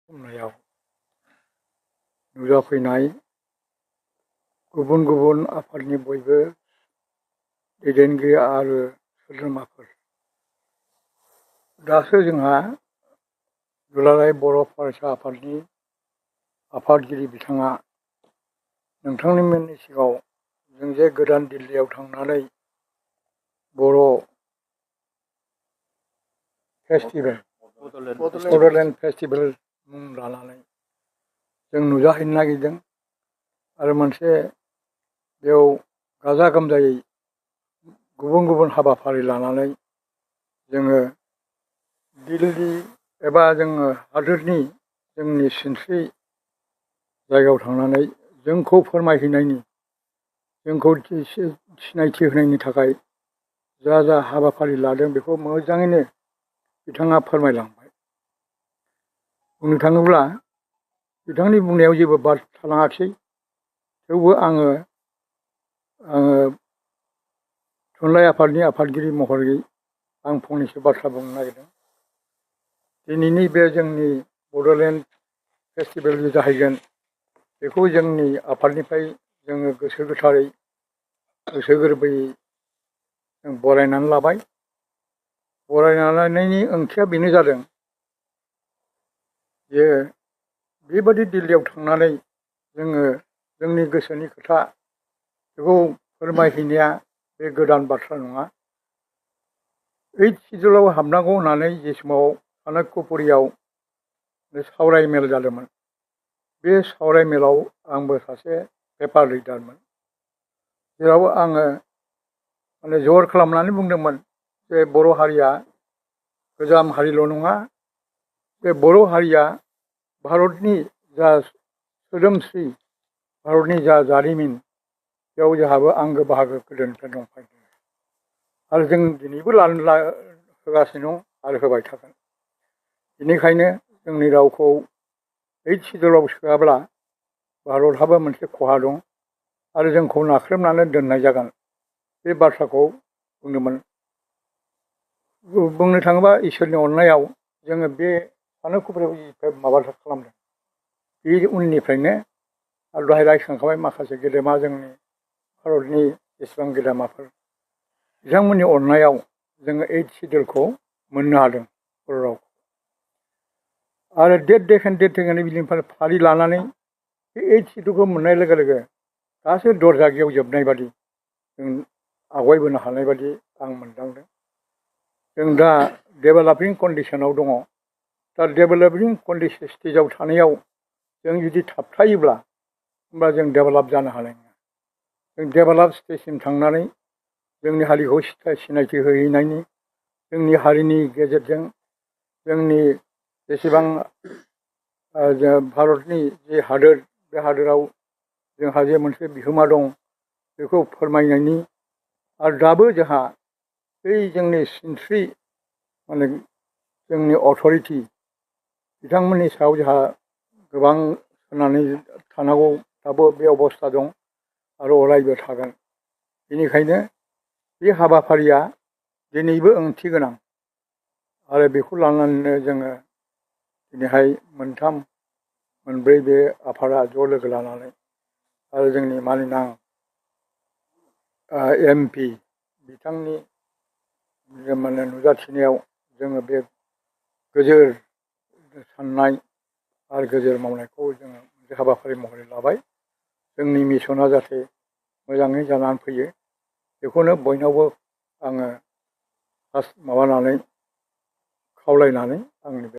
समनायाव नुजाफैनाय गुबुन गुबुन आफादनि बयबो दैदेनगिरि आरो सोद्रोमाफोर, दासो जोंहा दुलाराय बर' फरायसा आफादनि आफादगिरि बिथाङा नोंथांमोननि सिगाङाव जों जे गोदान दिल्लीयाव थांनानै बर' फेस्टिभेल बड'लेण्ड फेस्टिभेल मुं लानानै जों नुजाहैनो नागिरदों आरो मोनसे बेयाव गाजा गोमजायै गुबुन गुबुन हाबाफारि लानानै जोङो दिल्ली एबा जोङो हादोरनि जोंनि सिनस्रि जायगायाव थांनानै जोंखौ फोरमायहैनायनि, जोंखौ सिनायथि होनायनि थाखाय जा जा हाबाफारि लादों बेखौ मोजाङैनो बिथाङा फोरमायलांबाय। बुंनो थाङोब्ला बिथांनि बुंनायाव जेबो बाद थालाङाखिसै, थेवबो आङो थुनलाइ आफादनि आफादगिरि महरै आं फंनैसो बाथ्रा बुंनो नागिरदों। दिनैनि बे जोंनि बड'लेण्ड फेस्टिभेल जाहैगोन, बेखौ जोंनि आफादनिफ्राय जोङो गोसो गोथारै गोसो गोरबोयै जों बरायनानै लाबाय। बरायना लानायनि ओंथिया बेनो जादों जे बेबादि दिल्लीयाव थांनानै जोङो जोंनि गोसोनि खोथा बेखौ फोरमायहैनाया बे गोदान बाथ्रा नङा। 8 सिडुलाव हाबनांगौ होननानै जे समाव चाणक्यपुरीयाव सावराय मेल जादोंमोन, बे सावराय मेलाव आंबो सासे पेपार रिडारमोन, जेराव आङो जर खालामनानै बुंदोंमोन जे बर' हारिया गोजाम हारिल' नङा, बे बर' हारिया भारतनि जा सोदोमस्रि, भारतनि जा जारिमिन, बेयाव जोंहाबो आंगो बाहागो गोदोनिफ्राय दंखायो आरो जों दिनैबो होगासिनो दं आरो होबाय थागोन। बेनिखायनो जोंनि रावखौ 8 सिडुलाव सोआब्ला भारतहाबो मोनसे खहा दं आरो जोंखौ नाख्रेबनानै दोननाय जागोन, बे बाथ्राखौ बुंदोंमोन। बुंनो थाङोबा इसोरनि अननायाव जोङो बे चाणक्यपुरीयाव माबा खालामदों, बे उननिफ्रायनो आरो दहाय रायखांखाबाय माखासे गेदेमा जोंनि भारतनि जेसेबां गेदेमाफोर, बिथांमोननि अननायाव जोङो 8 सिडुलखौ मोननो हादों बर' रावखौ। आरो डेट टेकेन बिनिफ्राय फारि लानानै बे 8 सिडुलखौ मोननाय लोगो लोगो गासै दरजा गेवजोबनाय बादि जों आवगायबोनो हानाय बादि आं मोनदांदों। जों दा डेभेलपिं कन्डिसनाव दङ। दा डेभेलपिं स्टेजाव थानायाव जों जुदि थाबथायोब्ला होमबा जों डेभेलप जानो हानाय नङा। जों डेभेलप स्टेजसिम थांनानै जोंनि हारिखौ सिनायथि होहैनायनि, जोंनि हारिनि गेजेरजों जोंनि जेसेबां भारतनि जे हादोर, बे हादोराव जोंहा जे मोनसे बिहोमा दं बेखौ फोरमायनायनि, आरो दाबो जोंहा बै जोंनि सिनस्रि जोंनि अथ'रिटि बिथांमोननि सायाव जोंहा गोबां होनानै थानांगौ दाबो बे अबस्था दं आरो अरायबो थागोन। बेनिखायनो बे हाबाफारिया दिनैबो ओंथि गोनां आरो बेखौ लानानैनो जोङो दिनैहाय मोनथाम मोनब्रै बे आफादा ज' लोगो लानानै आरो जोंनि माननीय MP बिथांनि नुजाथिनायाव जोङो बे गोजोर साननाय आरो गोजोर मावनायखौ जोङो मोनसे हाबाफारि महरै लाबाय। जोंनि मिसना जाहाथे मोजाङै जानानै फैयो, बेखौनो बयनावबो आङो माबानानै खावलायनानै आंनि